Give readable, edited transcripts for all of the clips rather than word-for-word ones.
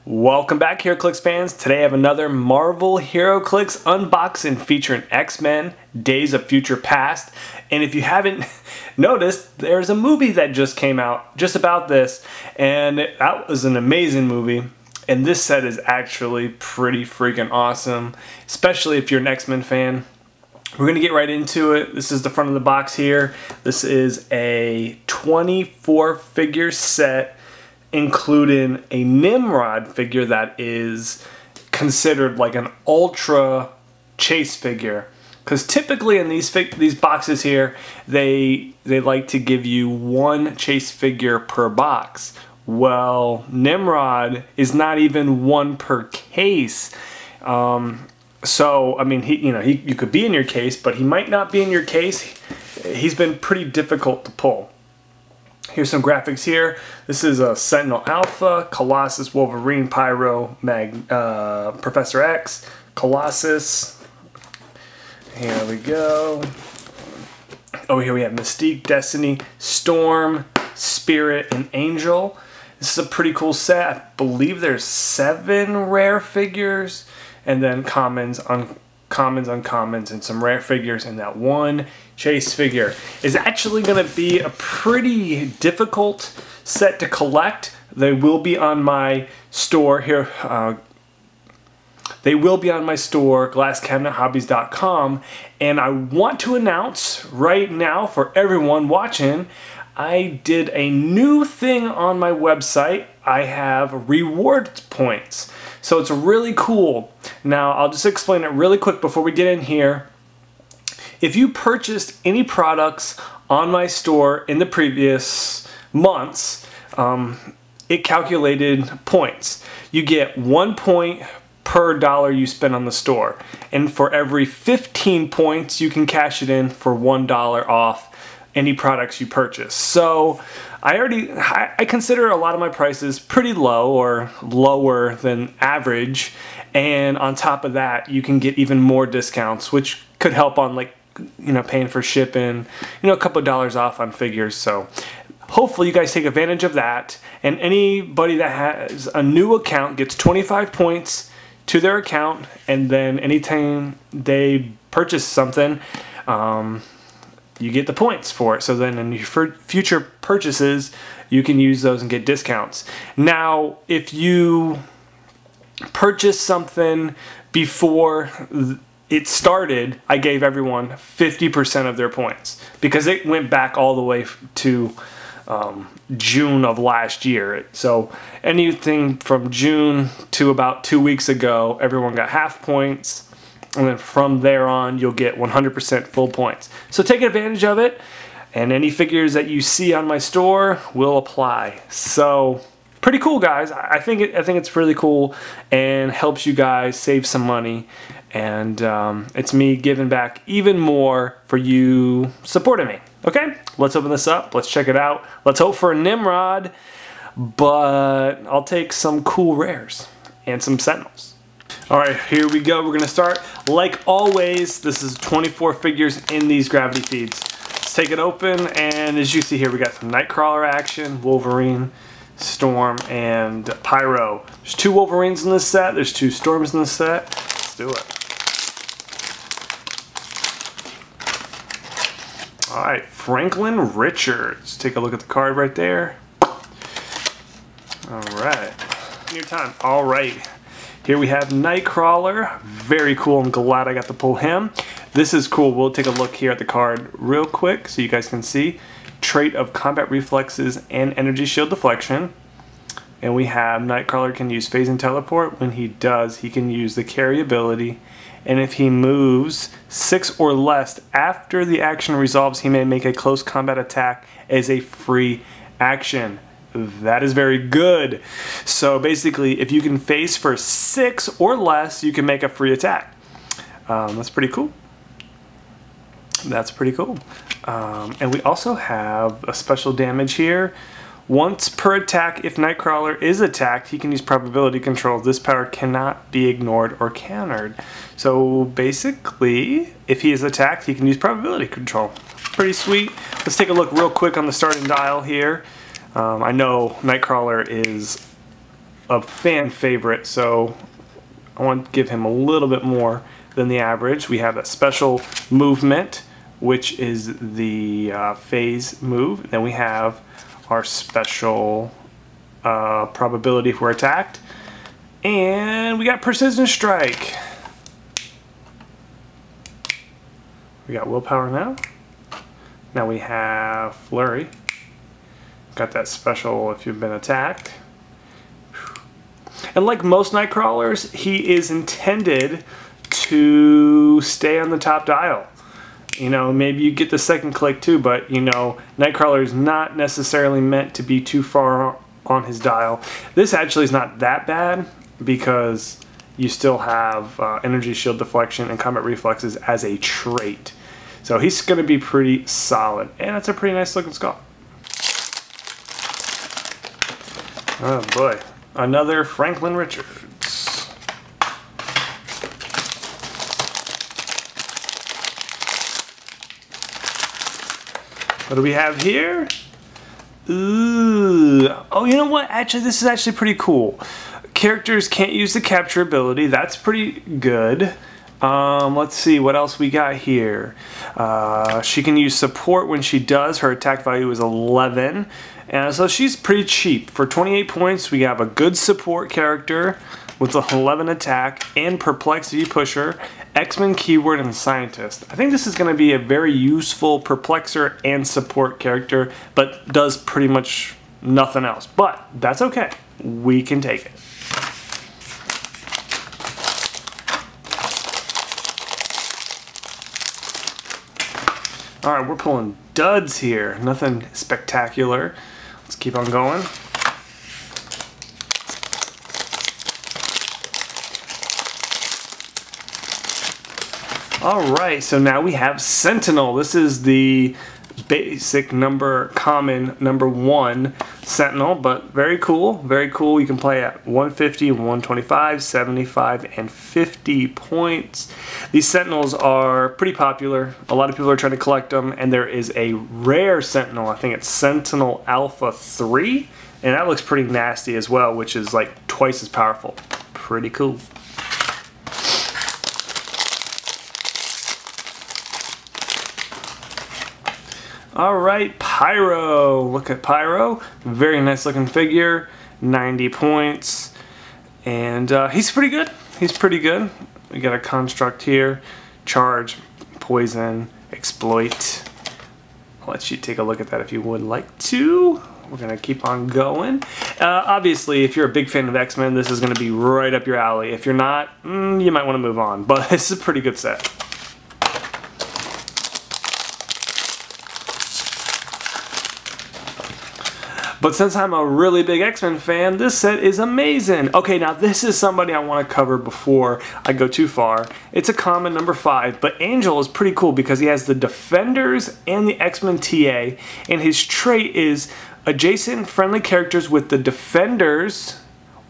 Welcome back, Heroclix fans. Today I have another Marvel Heroclix unboxing featuring X-Men, Days of Future Past. And if you haven't noticed, there's a movie that just came out just about this, and that was an amazing movie. And this set is actually pretty freaking awesome, especially if you're an X-Men fan. We're gonna get right into it. This is the front of the box here. This is a 24 figure set, including a Nimrod figure that is considered like an ultra chase figure. Because typically in these boxes here, they like to give you one chase figure per box. Well, Nimrod is not even one per case. So I mean, you could be in your case, but he might not be in your case. He's been pretty difficult to pull. Here's some graphics here. This is a Sentinel Alpha, Colossus, Wolverine, Pyro, Professor X, Colossus. Here we go. Oh, here we have Mystique, Destiny, Storm, Spirit, and Angel. This is a pretty cool set. I believe there's 7 rare figures, and then commons, uncommons, and some rare figures, and that one chase figure is actually going to be a pretty difficult set to collect. They will be on my store here. They will be on my store, glasscabinethobbies.com, and I want to announce right now for everyone watching, I did a new thing on my website. I have reward points. So it's really cool. Now, I'll just explain it really quick before we get in here. If you purchased any products on my store in the previous months, it calculated points. You get 1 point per dollar you spend on the store. And for every 15 points, you can cash it in for $1 off any products you purchase. So I consider a lot of my prices pretty low or lower than average, and on top of that you can get even more discounts, which could help on, like, paying for shipping, a couple of dollars off on figures. So hopefully you guys take advantage of that, and anybody that has a new account gets 25 points to their account, and then anytime they purchase something, you get the points for it. So then in your future purchases, you can use those and get discounts. Now, if you purchase something before it started, I gave everyone 50% of their points because it went back all the way to June of last year. So anything from June to about 2 weeks ago, everyone got half points. And then from there on, you'll get 100% full points. So take advantage of it, and any figures that you see on my store will apply. So pretty cool, guys. I think it's really cool and helps you guys save some money. And it's me giving back even more for you supporting me. Okay, let's open this up. Let's check it out. Let's hope for a Nimrod, but I'll take some cool rares and some Sentinels. Alright, here we go. We're going to start. Like always, this is 24 figures in these gravity feeds. Let's take it open, and as you see here, we got some Nightcrawler action, Wolverine, Storm, and Pyro. There's 2 Wolverines in this set. There's 2 Storms in this set. Let's do it. Alright, Franklin Richards. Take a look at the card right there. Alright. Your time. Alright. Here we have Nightcrawler. Very cool. I'm glad I got to pull him. This is cool. We'll take a look here at the card real quick so you guys can see. Trait of combat reflexes and energy shield deflection. And we have Nightcrawler can use phase and teleport. When he does, he can use the carry ability. And if he moves 6 or less after the action resolves, he may make a close combat attack as a free action. That is very good. So basically, if you can phase for 6 or less, you can make a free attack. That's pretty cool. That's pretty cool. And we also have a special damage here. Once per attack, if Nightcrawler is attacked, he can use probability control. This power cannot be ignored or countered. So basically, if he is attacked, he can use probability control. Pretty sweet. Let's take a look real quick on the starting dial here. I know Nightcrawler is a fan favorite, so I want to give him a little bit more than the average. We have a special movement, which is the phase move. Then we have our special probability if we're attacked. And we got precision strike. We got willpower now. Now we have flurry. Got that special if you've been attacked. And like most Nightcrawlers, he is intended to stay on the top dial. You know, maybe you get the second click too, but you know, Nightcrawler is not necessarily meant to be too far on his dial. This actually is not that bad because you still have energy shield deflection and combat reflexes as a trait. So he's going to be pretty solid. And that's a pretty nice looking skull. Oh boy. Another Franklin Richards. What do we have here? Ooh. Oh, you know what? Actually, this is actually pretty cool. Characters can't use the capture ability. That's pretty good. Let's see what else we got here. She can use support when she does. Her attack value is 11. And so she's pretty cheap. For 28 points, we have a good support character with the 11 attack and perplexity pusher, X-Men keyword, and scientist. I think this is going to be a very useful perplexer and support character, but does pretty much nothing else. But that's okay. We can take it. Alright, we're pulling duds here. Nothing spectacular. Let's keep on going. Alright, so now we have Sentinel. This is the basic common number 1 Sentinel, but very cool, very cool. You can play at 150, 125, 75, and 50 points. These Sentinels are pretty popular. A lot of people are trying to collect them, and there is a rare Sentinel. I think it's Sentinel Alpha 3, and that looks pretty nasty as well, which is like twice as powerful. Pretty cool. Alright, Pyro. Look at Pyro. Very nice looking figure. 90 points. And he's pretty good. He's pretty good. We got a construct here. Charge, poison, exploit. I'll let you take a look at that if you would like to. We're going to keep on going. Obviously, if you're a big fan of X-Men, this is going to be right up your alley. If you're not, you might want to move on. But this is a pretty good set. But since I'm a really big X-Men fan, this set is amazing. Okay, now this is somebody I want to cover before I go too far. It's a common number 5, but Angel is pretty cool because he has the Defenders and the X-Men TA, and his trait is adjacent friendly characters with the Defenders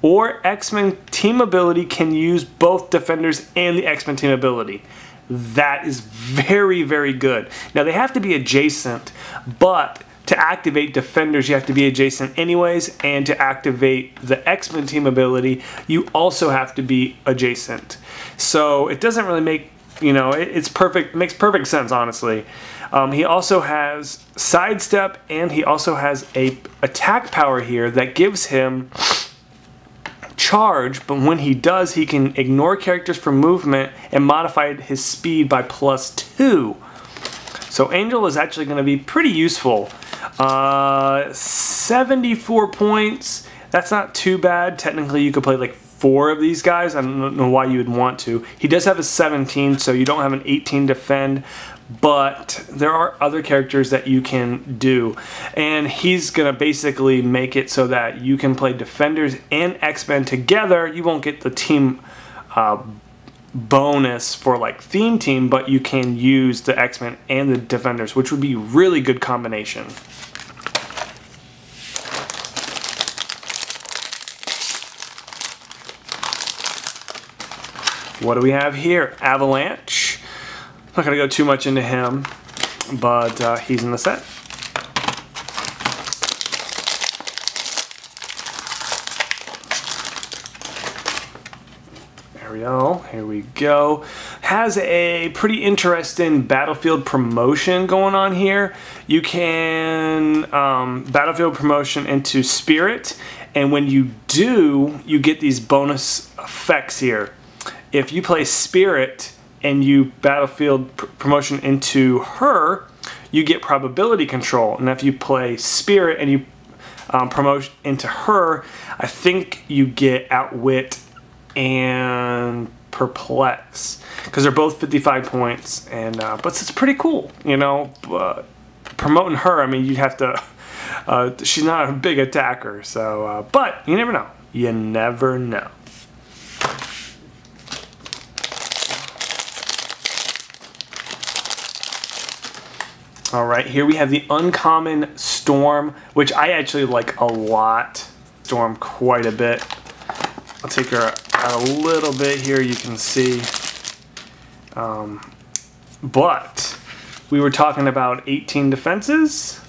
or X-Men team ability can use both Defenders and the X-Men team ability. That is very, very good. Now they have to be adjacent, but to activate Defenders, you have to be adjacent anyways, and to activate the X-Men team ability, you also have to be adjacent. So it doesn't really make, you know, it's perfect, makes perfect sense, honestly. He also has sidestep, and he also has a attack power here that gives him charge, but when he does, he can ignore characters for movement and modify his speed by +2. So Angel is actually going to be pretty useful. 74 points. That's not too bad. Technically, you could play like 4 of these guys. I don't know why you would want to. He does have a 17, so you don't have an 18 defend, but there are other characters that you can do. And he's going to basically make it so that you can play Defenders and X-Men together. You won't get the team bonus for like theme team, but you can use the X-Men and the Defenders, which would be a really good combination. What do we have here? Avalanche. Not gonna go too much into him, but he's in the set. Here we go. Has a pretty interesting battlefield promotion going on here. You can battlefield promotion into Spirit, and when you do, you get these bonus effects here. If you play Spirit and you battlefield promotion into her, you get probability control. And if you play Spirit and you promote into her, I think you get Outwit and Perplex, because they're both 55 points, and but it's pretty cool, you know. Promoting her, I mean, you'd have to she's not a big attacker, so but you never know. You never know. Alright, here we have the uncommon Storm, which I actually like a lot. Storm quite a bit. I'll take her out a little bit here, you can see. But we were talking about 18 defenses.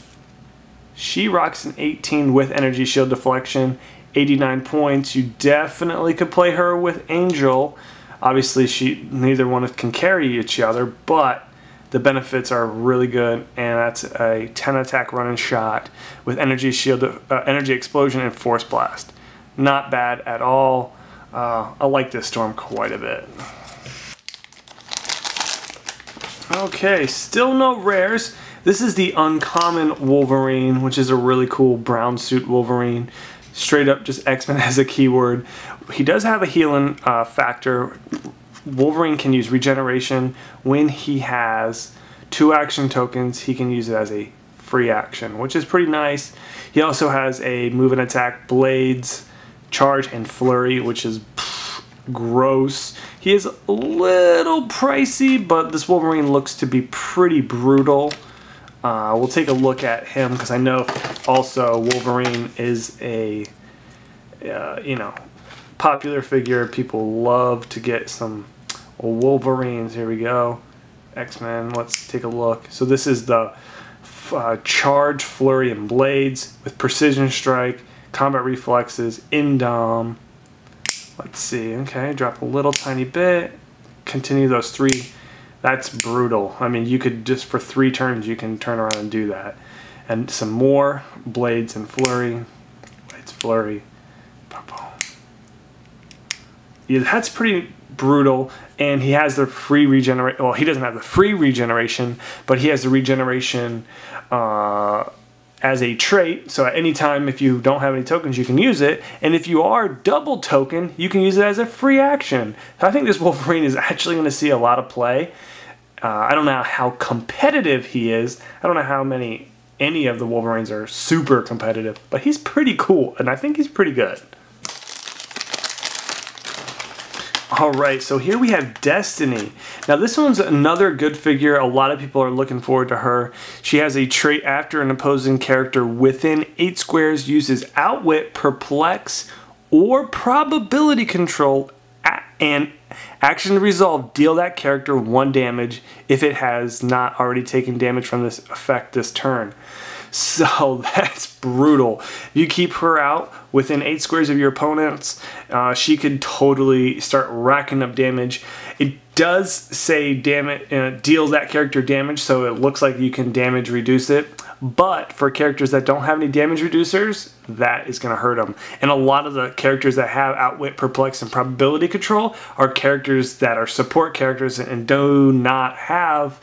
She rocks an 18 with energy shield deflection, 89 points. You definitely could play her with Angel. Obviously, neither one can carry each other, but the benefits are really good, and that's a 10 attack run and shot with energy shield, energy explosion, and force blast. Not bad at all. I like this Storm quite a bit. Okay, still no rares. This is the uncommon Wolverine, which is a really cool brown suit Wolverine. Straight up just X-Men as a keyword. He does have a healing factor. Wolverine can use regeneration. When he has 2 action tokens, he can use it as a free action, which is pretty nice. He also has a move and attack, blades, charge, and flurry, which is gross. He is a little pricey, but this Wolverine looks to be pretty brutal. We'll take a look at him, because I know also Wolverine is a you know, popular figure. People love to get some Wolverines. Here we go. X-Men, let's take a look. So this is the charge, flurry, and blades with precision strike, combat reflexes, indom. Let's see. Okay, drop a little tiny bit. Continue those 3. That's brutal. I mean, you could just for 3 turns you can turn around and do that. And some more blades and flurry. Blades, flurry. Yeah, that's pretty brutal. And he has the free regeneration. Well, he doesn't have the free regeneration, but he has the regeneration as a trait. So at any time, if you don't have any tokens, you can use it. And if you are double token, you can use it as a free action. So I think this Wolverine is actually going to see a lot of play. I don't know how competitive he is. I don't know how any of the Wolverines are super competitive, but he's pretty cool, and I think he's pretty good. Alright, so here we have Destiny. Now this one's another good figure. A lot of people are looking forward to her. She has a trait after an opposing character within 8 squares uses Outwit, Perplex, or Probability Control, and action to resolve, deal that character 1 damage if it has not already taken damage from this effect this turn. So that's brutal. If you keep her out within 8 squares of your opponents, she could totally start racking up damage. It does say damage, deal that character damage, so it looks like you can damage reduce it. But for characters that don't have any damage reducers, that is going to hurt them. And a lot of the characters that have Outwit, Perplex, and Probability Control are characters that are support characters and do not have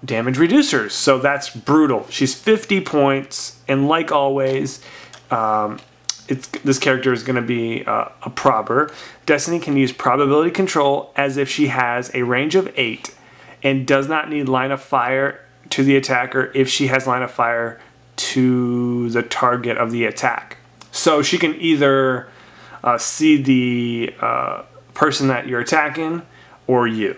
damage reducers. So that's brutal. She's 50 points, and like always, this character is going to be a probber. Destiny can use Probability Control as if she has a range of 8 and does not need line of fire to the attacker if she has line of fire to the target of the attack. So she can either see the person that you're attacking or you,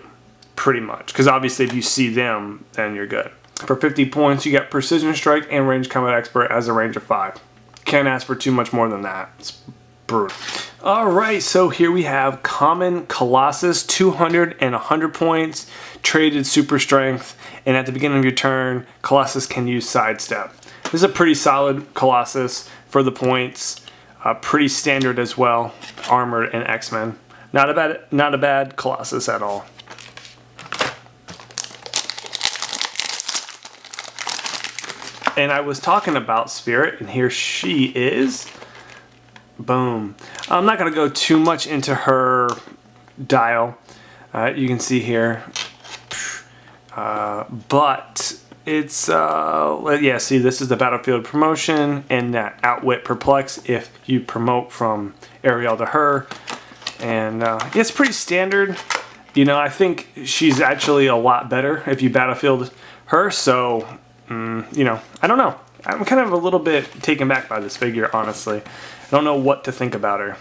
pretty much. Because obviously if you see them, then you're good. For 50 points, you get Precision Strike and Range Combat Expert as a range of 5. Can't ask for too much more than that. It's brutal. Alright, so here we have Common Colossus, 200 and 100 points, traded super strength, and at the beginning of your turn, Colossus can use Sidestep. This is a pretty solid Colossus for the points, pretty standard as well, armored and X-Men. Not a bad Colossus at all. And I was talking about Spirit, and here she is. Boom. I'm not going to go too much into her dial. You can see here. But it's, yeah, see, this is the Battlefield promotion and that Outwit Perplex if you promote from Ariel to her. And it's pretty standard. You know, I think she's actually a lot better if you Battlefield her, so, you know, I don't know. I'm kind of a little bit taken back by this figure, honestly. I don't know what to think about her.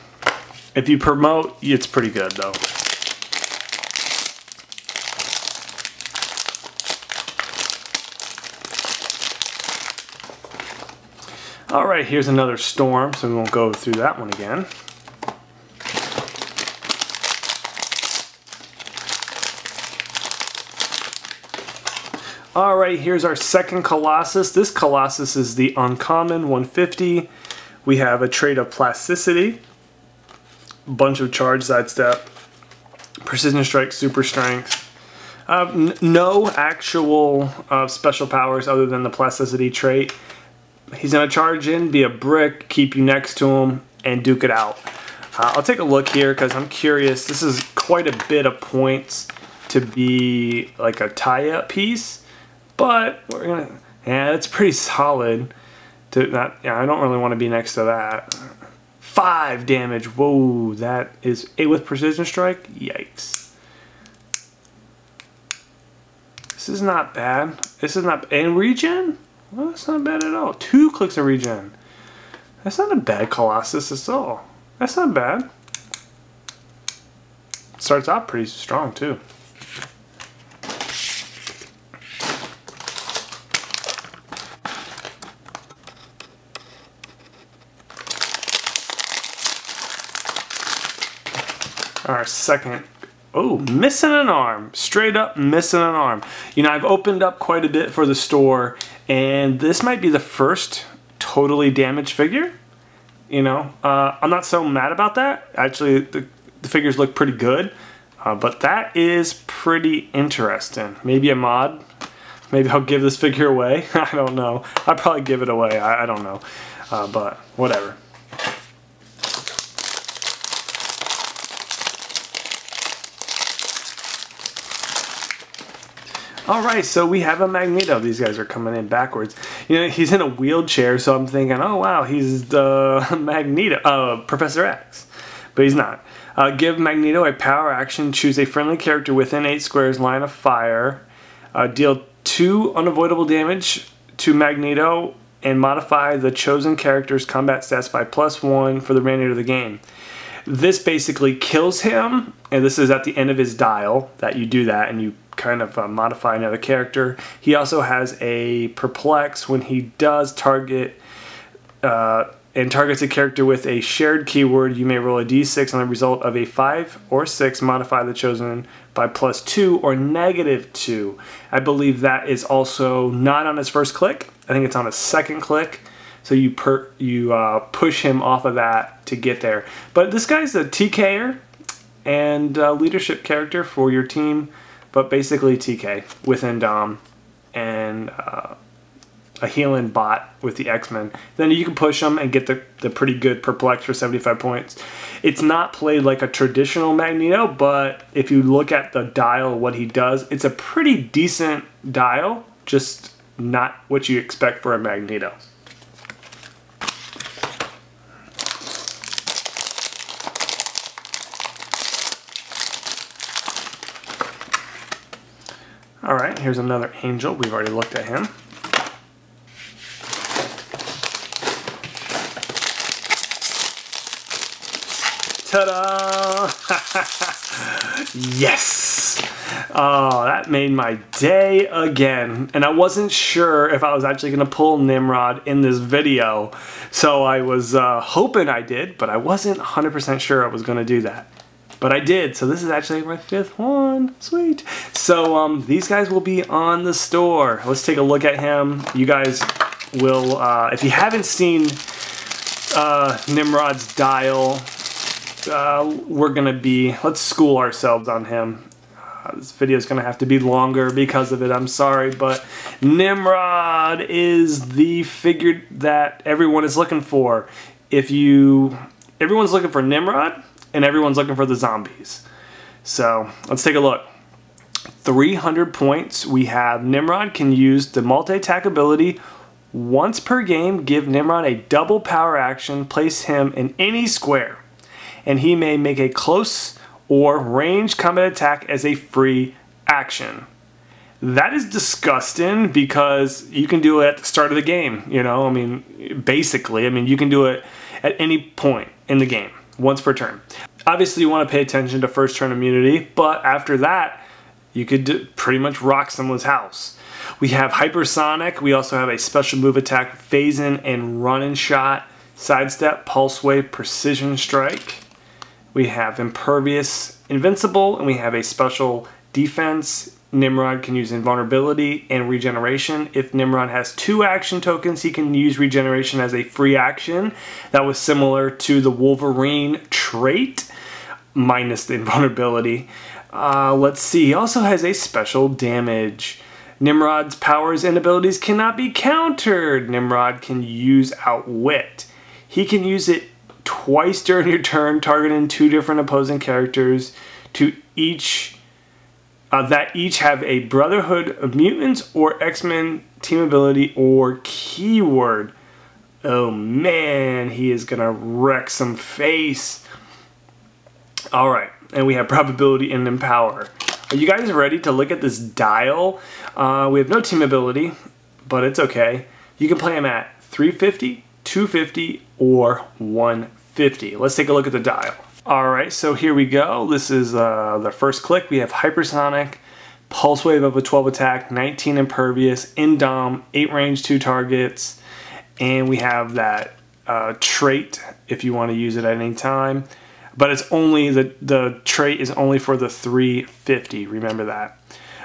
If you promote, it's pretty good, though. Alright, here's another Storm, so we won't go through that one again. Alright, here's our second Colossus. This Colossus is the uncommon 150. We have a trait of Plasticity, bunch of charge sidestep, Precision Strike, Super Strength. No actual special powers other than the Plasticity trait. He's going to charge in, be a brick, keep you next to him, and duke it out. I'll take a look here because I'm curious. This is quite a bit of points to be like a tie-up piece, but we're gonna. Yeah, it's pretty solid. To not. Yeah, I don't really want to be next to that. 5 damage. Whoa, that is 8 with Precision Strike. Yikes. This is not bad. This is not. And regen. Well, that's not bad at all. 2 clicks of regen. That's not a bad Colossus at all. That's not bad. Starts out pretty strong too. Our second. Oh, missing an arm. Straight up missing an arm. You know, I've opened up quite a bit for the store, and this might be the first totally damaged figure. You know, I'm not so mad about that. Actually, the figures look pretty good, but that is pretty interesting. Maybe a mod. Maybe I'll give this figure away. I don't know. I'll probably give it away. I don't know, but whatever. Alright, so we have a Magneto. These guys are coming in backwards. You know, he's in a wheelchair, so I'm thinking, oh wow, he's the Magneto, Professor X. But he's not. Give Magneto a power action. Choose a friendly character within 8 squares line of fire. Deal 2 unavoidable damage to Magneto and modify the chosen character's combat stats by +1 for the remainder of the game. This basically kills him, and this is at the end of his dial that you do that, and you kind of modify another character. He also has a perplex when he does target and targets a character with a shared keyword. You may roll a d6 on the result of a 5 or 6, modify the chosen by +2 or -2. I believe that is also not on his first click. I think it's on his second click. So you push him off of that to get there. But this guy's a TKer and leadership character for your team, but basically TK within Dom and a healing bot with the X-Men. Then you can push them and get the pretty good perplex for 75 points. It's not played like a traditional Magneto, but if you look at the dial, what he does, it's a pretty decent dial, just not what you expect for a Magneto. Alright, here's another Angel. We've already looked at him. Ta-da! Yes! Oh, that made my day again. And I wasn't sure if I was actually going to pull Nimrod in this video. So I was hoping I did, but I wasn't 100% sure I was going to do that. But I did, so this is actually my 5th one. Sweet. So these guys will be on the store. Let's take a look at him. You guys will, if you haven't seen Nimrod's dial, let's school ourselves on him. This video is going to have to be longer because of it, I'm sorry, but Nimrod is the figure that everyone is looking for. Everyone's looking for Nimrod, and everyone's looking for the zombies. So, let's take a look. 300 points, we have Nimrod can use the multi-attack ability once per game, give Nimrod a double power action, place him in any square, and he may make a close or range combat attack as a free action. That is disgusting because you can do it at the start of the game, you know, I mean, basically, I mean, you can do it at any point in the game, once per turn. Obviously, you want to pay attention to first turn immunity, but after that, you could pretty much rock someone's house. We have Hypersonic, we also have a special move attack, phase in and run and shot, sidestep, pulse wave, precision strike. We have Impervious, Invincible, and we have a special defense. Nimrod can use Invulnerability and Regeneration. If Nimrod has 2 action tokens, he can use Regeneration as a free action. That was similar to the Wolverine trait, minus the Invulnerability. Let's see, he also has a special damage. Nimrod's powers and abilities cannot be countered. Nimrod can use Outwit. He can use it twice during your turn, targeting 2 different opposing characters that each have a Brotherhood of Mutants or X-Men team ability or keyword. Oh man, he is gonna wreck some face. Alright, and we have probability and empower. Are you guys ready to look at this dial? We have no team ability, but it's okay. You can play him at 350, 250, or 150. Let's take a look at the dial. Alright, so here we go. This is the first click. We have Hypersonic, Pulse Wave of a 12 attack, 19 impervious, Indom, 8 range, 2 targets, and we have that trait if you want to use it at any time. But it's only the trait is only for the 350. Remember that.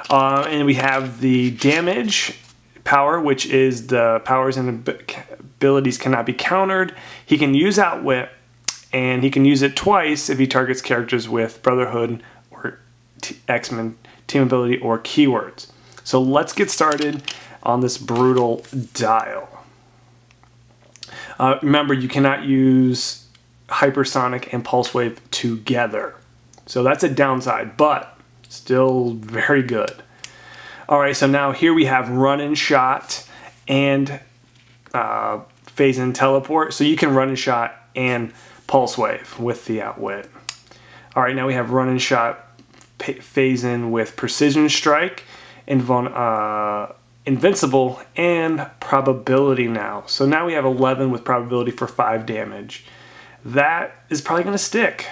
And we have the damage power, which is the powers and abilities cannot be countered. He can use Outwit, and he can use it twice if he targets characters with Brotherhood or X-Men team ability or keywords. So let's get started on this brutal dial. Remember, you cannot use Hypersonic and Pulse Wave together. So that's a downside, but still very good. Alright, so now here we have Run and Shot and Phase and Teleport. So you can Run and Shot and Pulse Wave with the Outwit. Alright, now we have Run and Shot, Phase in with Precision Strike, Invincible, and Probability now. So now we have 11 with Probability for 5 damage. That is probably going to stick.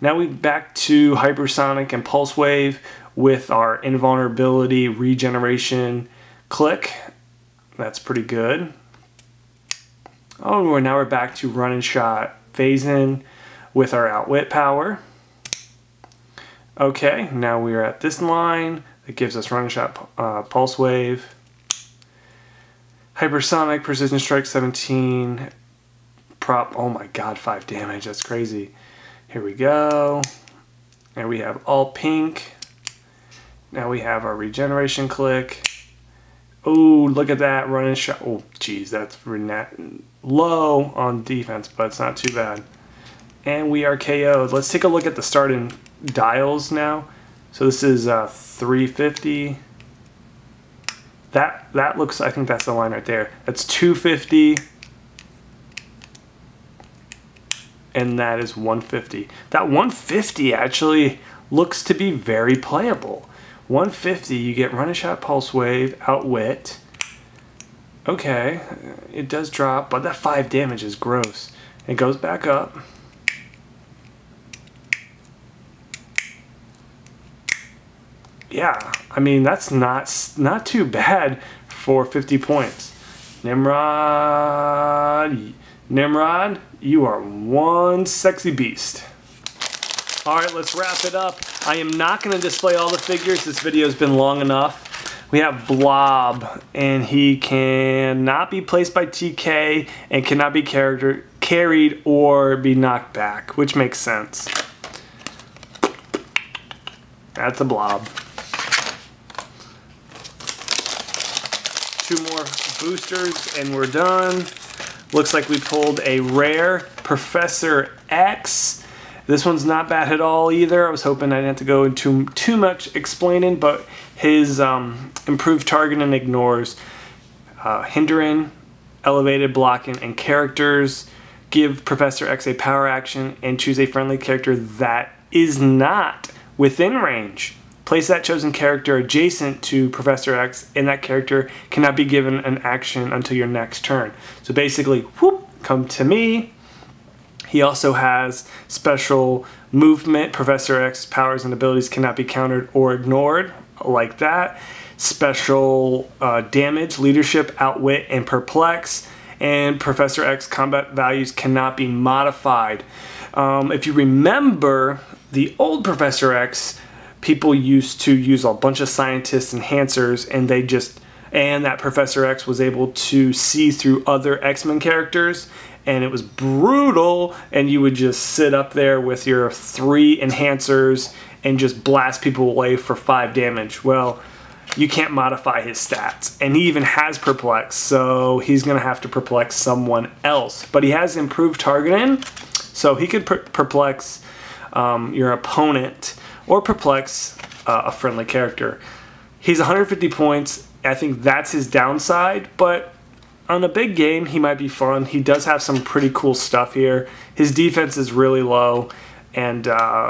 Now we back to Hypersonic and Pulse Wave with our Invulnerability, Regeneration, Click. That's pretty good. Oh, now we're back to Run and Shot, Phase in with our Outwit power. Okay, now we are at this line. It gives us Run and Shot, Pulse Wave, Hypersonic, Precision Strike 17, oh my god, 5 damage, that's crazy. Here we go. And we have all pink. Now we have our Regeneration Click. Oh, look at that, Run and Shot. Oh, geez, that's low on defense, but it's not too bad. And we are KO'd. Let's take a look at the starting dials now. So this is 350. That looks, I think that's the line right there. That's 250. And that is 150. That 150 actually looks to be very playable. 150, you get Run and Shot, Pulse Wave, Outwit. Okay, it does drop, but that 5 damage is gross. It goes back up. Yeah, I mean, that's not too bad for 50 points. Nimrod, you are one sexy beast. Alright, let's wrap it up. I am not going to display all the figures. This video has been long enough. We have Blob, and he cannot be placed by TK and cannot be carried or be knocked back, which makes sense. That's a Blob. 2 more boosters and we're done. Looks like we pulled a rare Professor X. This one's not bad at all either. I was hoping I didn't have to go into too much explaining, but his improved target and ignores hindering, elevated blocking, and characters. Give Professor X a power action and choose a friendly character that is not within range. Place that chosen character adjacent to Professor X, and that character cannot be given an action until your next turn. So basically, whoop, come to me. He also has special movement. Professor X's powers and abilities cannot be countered or ignored, like that. Special damage, leadership, outwit, and perplex. And Professor X combat values cannot be modified. If you remember, the old Professor X, people used to use a bunch of scientist enhancers, and that Professor X was able to see through other X-Men characters, and it was brutal, and you would just sit up there with your 3 enhancers and just blast people away for 5 damage. Well, you can't modify his stats, and he even has perplex, so he's gonna have to perplex someone else. But he has improved targeting, so he could perplex your opponent or perplex a friendly character. He's 150 points. I think that's his downside, but on a big game, he might be fun. He does have some pretty cool stuff here. His defense is really low, and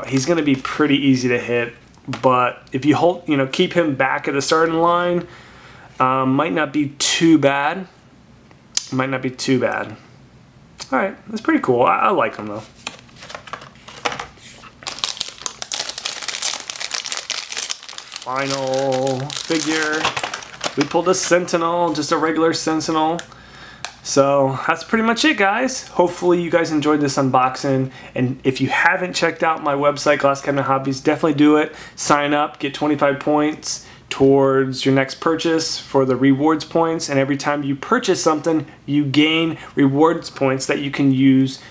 he's going to be pretty easy to hit. But if you keep him back at the starting line, might not be too bad. Might not be too bad. All right, that's pretty cool. I like him though. Final figure. We pulled a Sentinel, just a regular Sentinel. So that's pretty much it, guys. Hopefully you guys enjoyed this unboxing. And if you haven't checked out my website, Glass Cabinet Hobbies, definitely do it. Sign up, get 25 points towards your next purchase for the rewards points. And every time you purchase something, you gain rewards points that you can use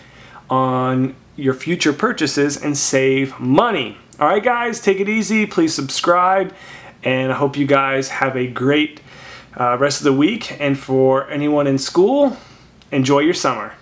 on your future purchases and save money. All right, guys, take it easy. Please subscribe, and I hope you guys have a great rest of the week. And for anyone in school, enjoy your summer.